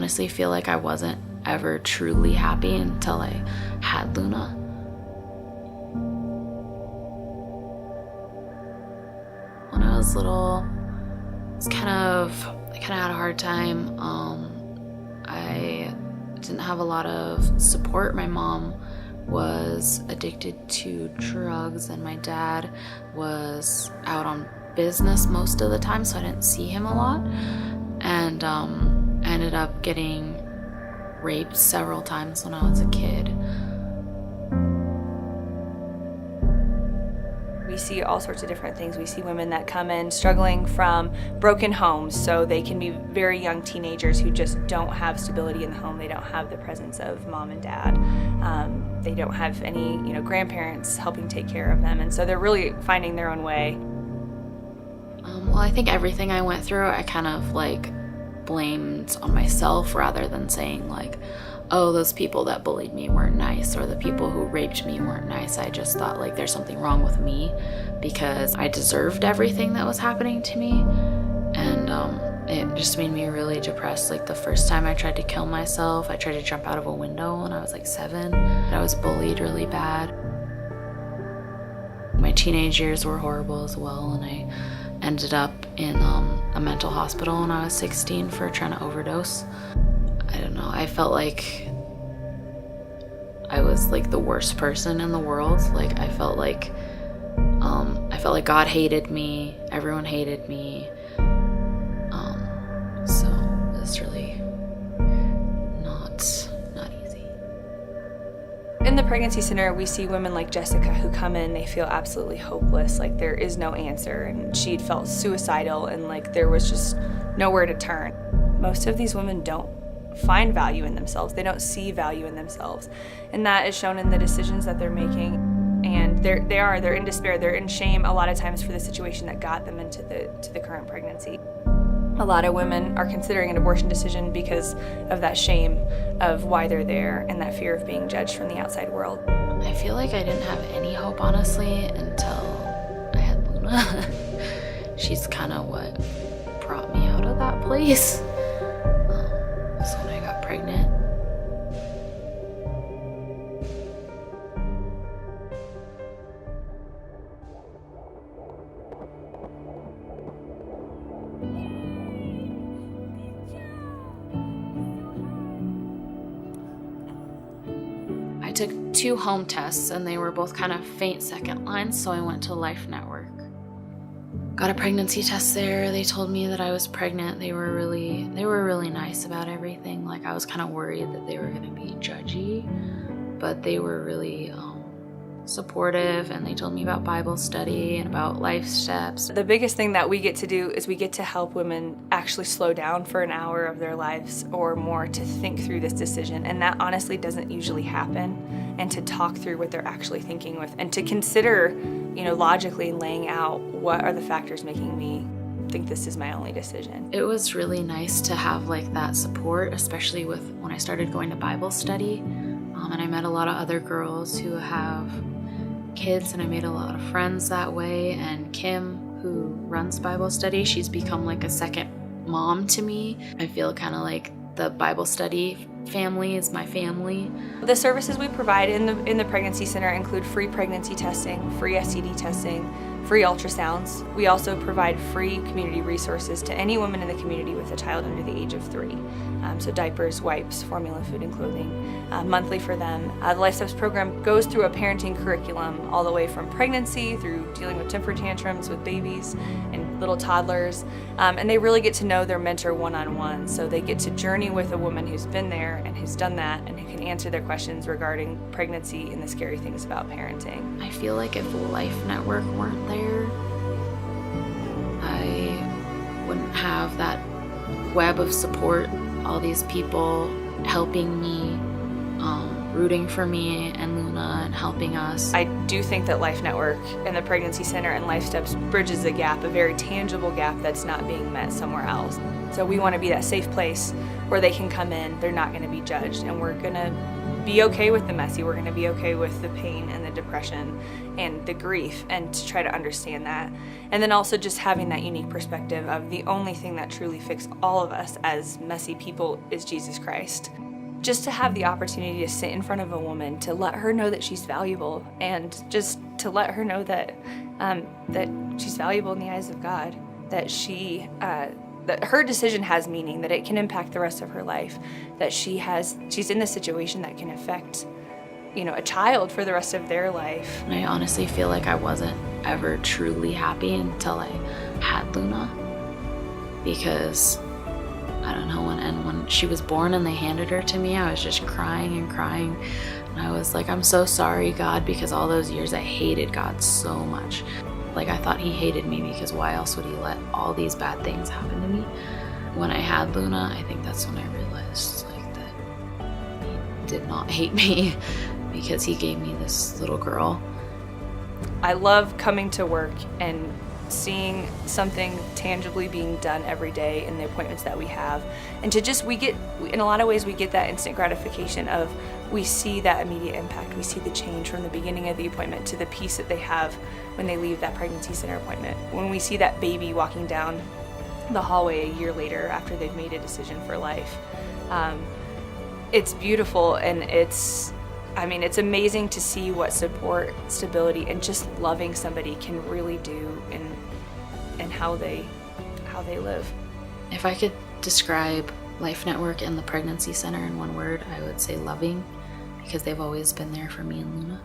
honestly feel like I wasn't ever truly happy until I had Luna. When I was little, I kind of had a hard time. I didn't have a lot of support. My mom was addicted to drugs and my dad was out on business most of the time, so I didn't see him a lot, and I ended up getting raped several times when I was a kid. We see all sorts of different things. We see women that come in struggling from broken homes, so they can be very young teenagers who just don't have stability in the home. They don't have the presence of mom and dad. They don't have any, grandparents helping take care of them, and so they're really finding their own way. Well, I think everything I went through, I kind of blamed on myself rather than saying oh, those people that bullied me weren't nice or the people who raped me weren't nice. I just thought there's something wrong with me because I deserved everything that was happening to me, and it just made me really depressed. The first time I tried to kill myself, I tried to jump out of a window when I was 7. I was bullied really bad. My teenage years were horrible as well, and I ended up in a mental hospital when I was 16 for trying to overdose. I don't know, I felt like I was the worst person in the world. I felt like God hated me, everyone hated me. So it was really not easy. In the pregnancy center, we see women like Jessica who come in, they feel absolutely hopeless, there is no answer, and she'd felt suicidal and there was just nowhere to turn. Most of these women don't find value in themselves. They don't see value in themselves, and that is shown in the decisions that they're making. And they're in despair, they're in shame a lot of times for the situation that got them into the current pregnancy. A lot of women are considering an abortion decision because of that shame of why they're there and that fear of being judged from the outside world. I feel like I didn't have any hope, honestly, until I had Luna. She's kind of what brought me out of that place. So when I got pregnant. I took 2 home tests and they were both kind of faint second lines, so I went to Life Network. Got a pregnancy test there. They told me that I was pregnant. They were really nice about everything. I was kind of worried that they were going to be judgy, but they were really supportive, and they told me about Bible study and about life steps. The biggest thing that we get to do is we get to help women actually slow down for an hour of their lives or more to think through this decision, and that honestly doesn't usually happen, and to talk through what they're actually thinking with, and to consider, logically laying out what are the factors making me think this is my only decision. It was really nice to have that support, especially with when I started going to Bible study, and I met a lot of other girls who have kids, and I made a lot of friends that way. And Kim, who runs Bible study, she's become a second mom to me. I feel kind of the Bible study family is my family. The services we provide in the pregnancy center include free pregnancy testing, free STD testing, free ultrasounds. We also provide free community resources to any woman in the community with a child under the age of 3. So diapers, wipes, formula, food, and clothing, monthly for them. The Life Steps program goes through a parenting curriculum all the way from pregnancy through dealing with temper tantrums with babies and little toddlers. And they really get to know their mentor one-on-one. So they get to journey with a woman who's been there and who's done that and who can answer their questions regarding pregnancy and the scary things about parenting. I feel like if Life Network weren't there, I wouldn't have that web of support, all these people helping me, rooting for me and Luna and helping us. I do think that Life Network and the Pregnancy Center and Life Steps bridges a gap, a very tangible gap that's not being met somewhere else. So we want to be that safe place where they can come in, they're not going to be judged, and we're going to be okay with the messy. We're going to be okay with the pain and the depression and the grief, and to try to understand that. And then also just having that unique perspective of the only thing that truly fixes all of us as messy people is Jesus Christ. Just to have the opportunity to sit in front of a woman, to let her know that she's valuable, and just to let her know that that she's valuable in the eyes of God, that that her decision has meaning, that it can impact the rest of her life, that she's in a situation that can affect, a child for the rest of their life. And I honestly feel like I wasn't ever truly happy until I had Luna, because I don't know, when she was born and they handed her to me, I was just crying and crying. And I was like, I'm so sorry, God, because all those years I hated God so much. Like, I thought he hated me, because why else would he let all these bad things happen to me? When I had Luna, I think that's when I realized, like, that he did not hate me, because he gave me this little girl. I love coming to work and seeing something tangibly being done every day in the appointments that we have, and to just, in a lot of ways we get that instant gratification of, we see that immediate impact. We see the change from the beginning of the appointment to the peace that they have when they leave that pregnancy center appointment. When we see that baby walking down the hallway a year later after they've made a decision for life, it's beautiful, and it's amazing to see what support, stability, and just loving somebody can really do in how they live. If I could describe Life Network and the Pregnancy Center in one word, I would say loving, because they've always been there for me and Luna.